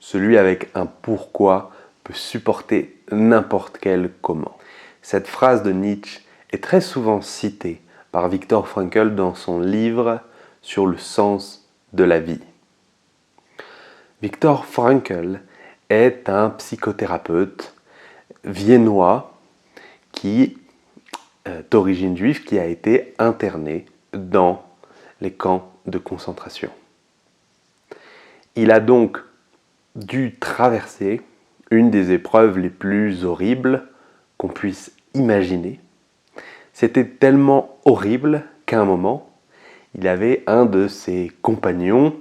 celui avec un pourquoi peut supporter n'importe quel comment. Cette phrase de Nietzsche est très souvent citée par Viktor Frankl dans son livre sur le sens de la vie. Viktor Frankl est un psychothérapeute viennois qui d'origine juive qui a été interné dans les camps de concentration. Il a donc dû traverser une des épreuves les plus horribles qu'on puisse imaginer. C'était tellement horrible qu'à un moment, il avait un de ses compagnons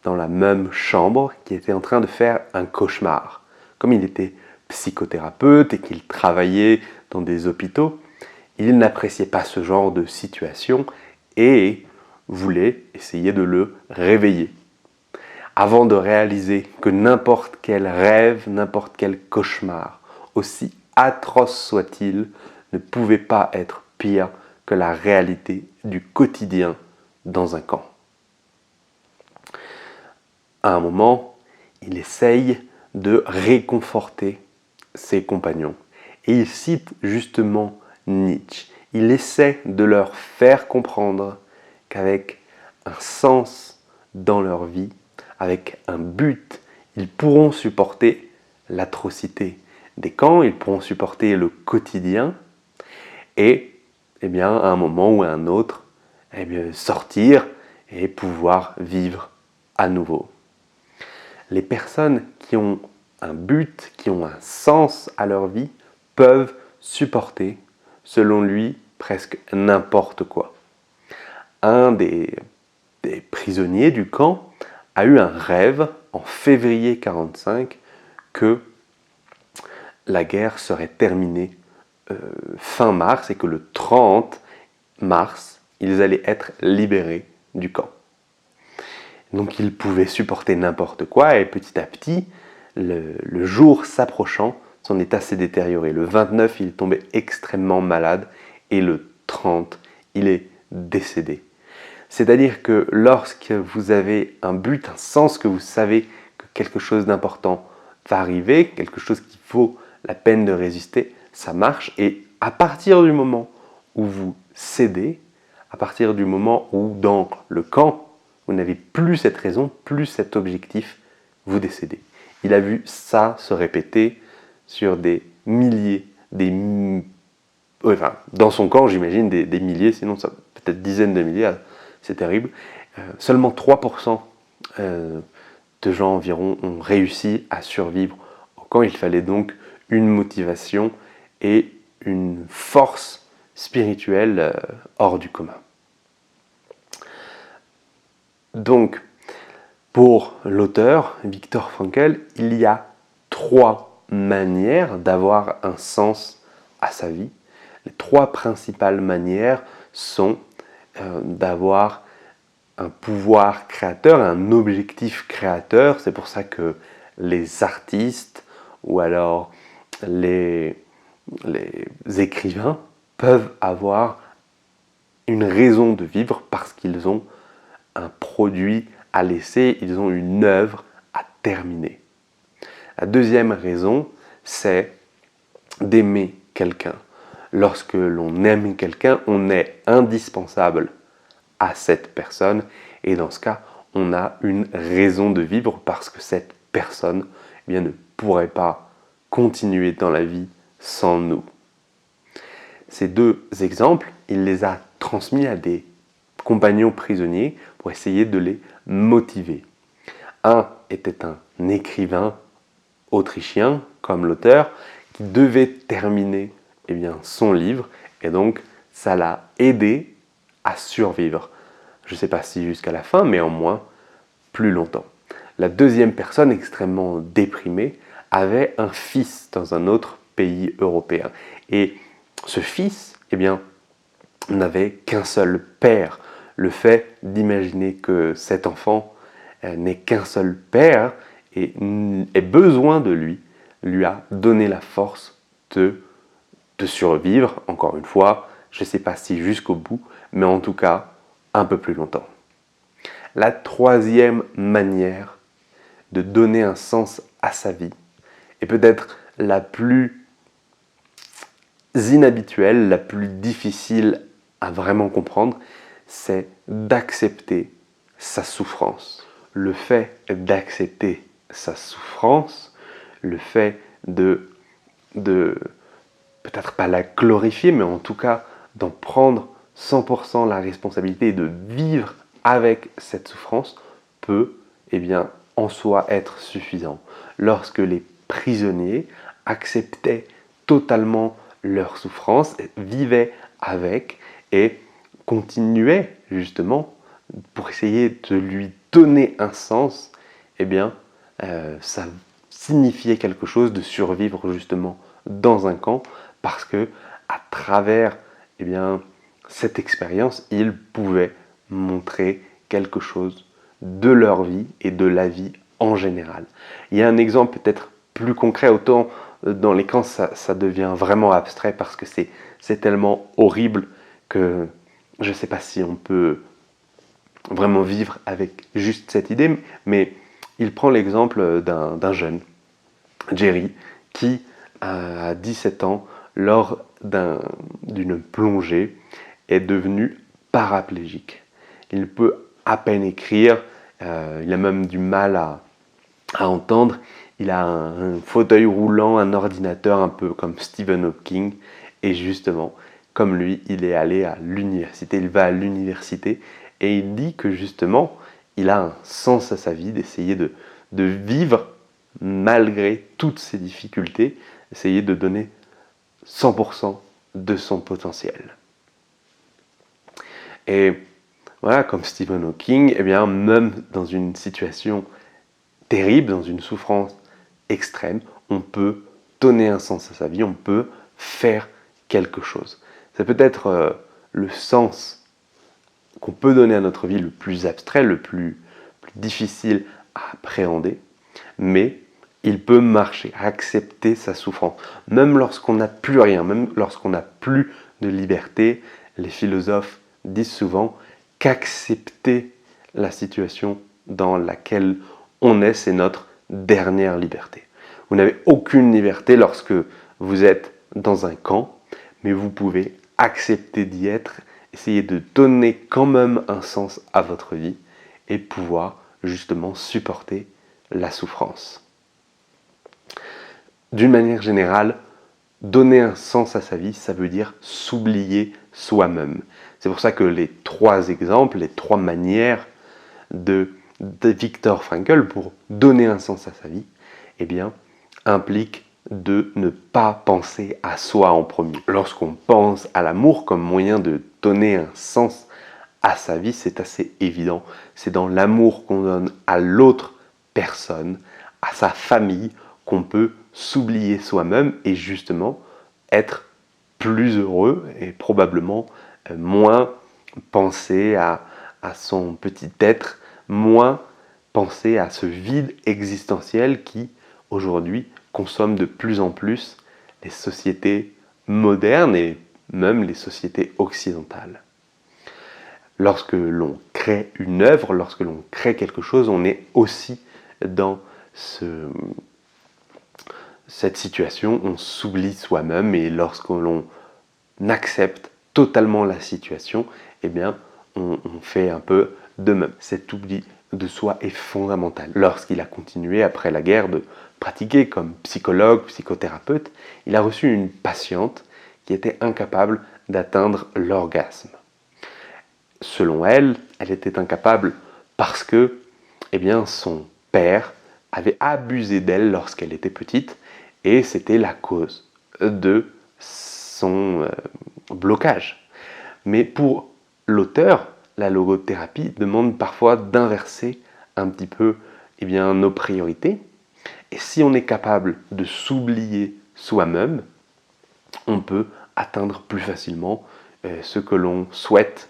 dans la même chambre qui était en train de faire un cauchemar. Comme il était psychothérapeute et qu'il travaillait dans des hôpitaux, il n'appréciait pas ce genre de situation et voulait essayer de le réveiller. Avant de réaliser que n'importe quel rêve, n'importe quel cauchemar, aussi atroce soit-il, ne pouvait pas être pire que la réalité du quotidien dans un camp. À un moment, il essaye de réconforter ses compagnons. Et il cite justement Nietzsche. Il essaie de leur faire comprendre qu'avec un sens dans leur vie, avec un but, ils pourront supporter l'atrocité des camps, ils pourront supporter le quotidien et à un moment ou à un autre, sortir et pouvoir vivre à nouveau. Les personnes qui ont un but, qui ont un sens à leur vie, peuvent supporter, selon lui, presque n'importe quoi. Un des prisonniers du camp a eu un rêve en février 1945 que la guerre serait terminée fin mars et que le 30 mars, ils allaient être libérés du camp. Donc il pouvait supporter n'importe quoi et petit à petit, le jour s'approchant, son état s'est détérioré. Le 29, il est tombé extrêmement malade et le 30, il est décédé. C'est-à-dire que lorsque vous avez un but, un sens, que vous savez que quelque chose d'important va arriver, quelque chose qui vaut la peine de résister, ça marche. Et à partir du moment où vous cédez, à partir du moment où dans le camp, vous n'avez plus cette raison, plus cet objectif, vous décédez. Il a vu ça se répéter sur des milliers, dans son camp, j'imagine, des milliers, sinon ça peut-être dizaines de milliers, c'est terrible. Seulement 3% de gens environ ont réussi à survivre au camp. Il fallait donc une motivation et une force spirituelle hors du commun. Donc, pour l'auteur, Viktor Frankl, il y a 3 manières d'avoir un sens à sa vie. Les 3 principales manières sont d'avoir un pouvoir créateur, un objectif créateur. C'est pour ça que les artistes ou alors les écrivains peuvent avoir une raison de vivre parce qu'ils ont un produit à laisser, ils ont une œuvre à terminer. La deuxième raison, c'est d'aimer quelqu'un. Lorsque l'on aime quelqu'un, on est indispensable à cette personne et dans ce cas, on a une raison de vivre parce que cette personne ne pourrait pas continuer dans la vie sans nous. Ces 2 exemples, il les a transmis à des compagnons prisonniers pour essayer de les motiver. Un était un écrivain autrichien, comme l'auteur, qui devait terminer son livre et donc ça l'a aidé à survivre. Je ne sais pas si jusqu'à la fin, mais en moins plus longtemps. La deuxième personne, extrêmement déprimée, avait un fils dans un autre pays européen. Et ce fils, n'avait qu'un seul père. Le fait d'imaginer que cet enfant n'ait qu'un seul père et ait besoin de lui a donné la force de survivre, encore une fois, je ne sais pas si jusqu'au bout, mais en tout cas, un peu plus longtemps. La troisième manière de donner un sens à sa vie, et peut-être la plus inhabituelle, la plus difficile à vraiment comprendre, c'est d'accepter sa souffrance. Le fait d'accepter sa souffrance, le fait de peut-être pas la glorifier, mais en tout cas d'en prendre 100% la responsabilité et de vivre avec cette souffrance peut, eh bien, en soi être suffisant. Lorsque les prisonniers acceptaient totalement leur souffrance, vivaient avec et continuaient justement pour essayer de lui donner un sens, eh bien, ça signifiait quelque chose de survivre justement dans un camp parce que à travers eh bien, cette expérience, ils pouvaient montrer quelque chose de leur vie et de la vie en général. Il y a un exemple peut-être plus concret, autant dans les camps ça devient vraiment abstrait parce que c'est tellement horrible que je ne sais pas si on peut vraiment vivre avec juste cette idée, mais il prend l'exemple d'un jeune, Jerry, qui à 17 ans, lors d'une plongée, est devenu paraplégique. Il peut à peine écrire, il a même du mal à entendre, il a un fauteuil roulant, un ordinateur un peu comme Stephen Hawking, et justement, comme lui, il est allé à l'université, il va à l'université, et il dit que justement, il a un sens à sa vie, d'essayer de vivre malgré toutes ces difficultés, essayer de donner 100% de son potentiel. Et voilà, comme Stephen Hawking, eh bien, même dans une situation terrible, dans une souffrance extrême, on peut donner un sens à sa vie, on peut faire quelque chose. C'est peut-être le sens qu'on peut donner à notre vie le plus abstrait, le plus difficile à appréhender, mais il peut marcher, accepter sa souffrance. Même lorsqu'on n'a plus rien, même lorsqu'on n'a plus de liberté, les philosophes disent souvent qu'accepter la situation dans laquelle on est, c'est notre dernière liberté. Vous n'avez aucune liberté lorsque vous êtes dans un camp, mais vous pouvez accepter d'y être, essayer de donner quand même un sens à votre vie et pouvoir justement supporter la souffrance. D'une manière générale, donner un sens à sa vie, ça veut dire s'oublier soi-même. C'est pour ça que les trois exemples, les trois manières de Viktor Frankl pour donner un sens à sa vie, eh bien, impliquent de ne pas penser à soi en premier. Lorsqu'on pense à l'amour comme moyen de donner un sens à sa vie, c'est assez évident. C'est dans l'amour qu'on donne à l'autre personne, à sa famille, qu'on peut s'oublier soi-même et justement être plus heureux et probablement moins penser à son petit être, moins penser à ce vide existentiel qui, aujourd'hui, consomme de plus en plus les sociétés modernes et même les sociétés occidentales. Lorsque l'on crée une œuvre, lorsque l'on crée quelque chose, on est aussi dans cette situation, on s'oublie soi-même et lorsque l'on accepte totalement la situation, eh bien, on fait un peu de même. Cet oubli de soi est fondamental. Lorsqu'il a continué après la guerre de pratiquer comme psychologue, psychothérapeute, il a reçu une patiente qui était incapable d'atteindre l'orgasme. Selon elle, elle était incapable parce que eh bien, son père avait abusé d'elle lorsqu'elle était petite et c'était la cause de son blocage. Mais pour l'auteur, la logothérapie demande parfois d'inverser un petit peu eh bien, nos priorités. Et si on est capable de s'oublier soi-même, on peut atteindre plus facilement ce que l'on souhaite.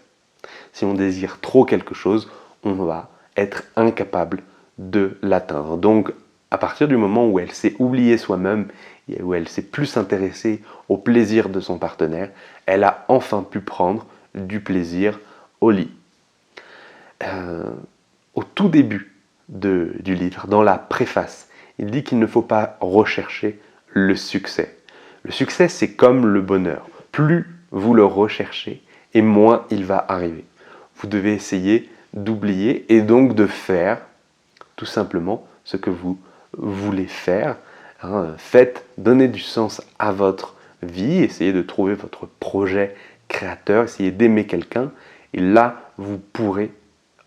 Si on désire trop quelque chose, on va être incapable de l'atteindre. Donc, à partir du moment où elle s'est oubliée soi-même, et où elle s'est plus intéressée au plaisir de son partenaire, elle a enfin pu prendre du plaisir au lit. Au tout début du livre, dans la préface, il dit qu'il ne faut pas rechercher le succès. Le succès, c'est comme le bonheur. Plus vous le recherchez, et moins il va arriver. Vous devez essayer d'oublier et donc de faire tout simplement ce que vous voulez faire. Donnez du sens à votre vie, essayez de trouver votre projet créateur, essayez d'aimer quelqu'un, et là, vous pourrez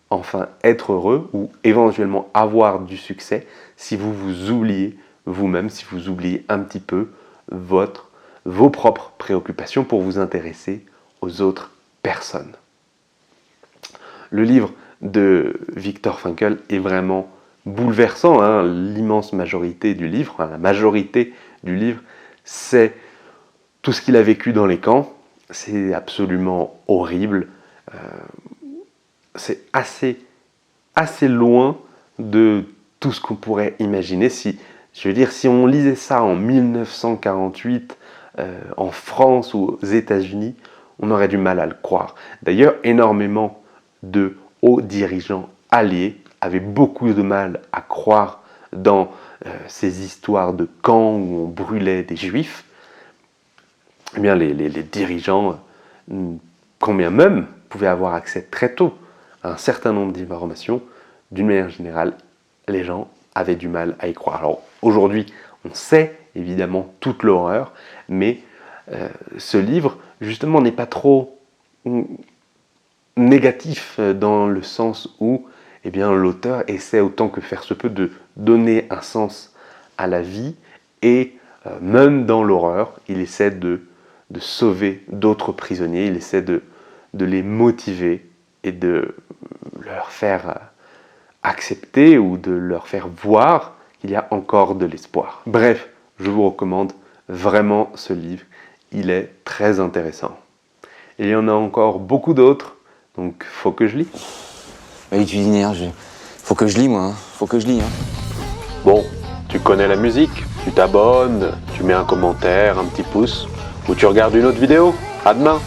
enfin être heureux ou éventuellement avoir du succès si vous vous oubliez vous-même, si vous oubliez un petit peu vos propres préoccupations pour vous intéresser aux autres personnes. Le livre de Viktor Frankl est vraiment bouleversant. L'immense majorité du livre, la majorité du livre, c'est tout ce qu'il a vécu dans les camps. C'est absolument horrible. C'est assez loin de tout ce qu'on pourrait imaginer. Si on lisait ça en 1948 en France ou aux États-Unis, on aurait du mal à le croire. D'ailleurs, énormément de hauts dirigeants alliés avaient beaucoup de mal à croire dans ces histoires de camps où on brûlait des juifs. Eh bien, les dirigeants, combien même, pouvaient avoir accès très tôt à un certain nombre d'informations. D'une manière générale, les gens avaient du mal à y croire. Alors aujourd'hui, on sait évidemment toute l'horreur, mais ce livre, justement, n'est pas trop négatif dans le sens où l'auteur essaie autant que faire se peut de donner un sens à la vie et même dans l'horreur, il essaie de sauver d'autres prisonniers, il essaie de les motiver et de leur faire accepter ou de leur faire voir qu'il y a encore de l'espoir. Bref, je vous recommande vraiment ce livre, il est très intéressant. Et il y en a encore beaucoup d'autres, donc faut que je lis. Oui, tu dis, faut que je lis moi, faut que je lis. Bon, tu connais la musique, tu t'abonnes, tu mets un commentaire, un petit pouce, ou tu regardes une autre vidéo. À demain!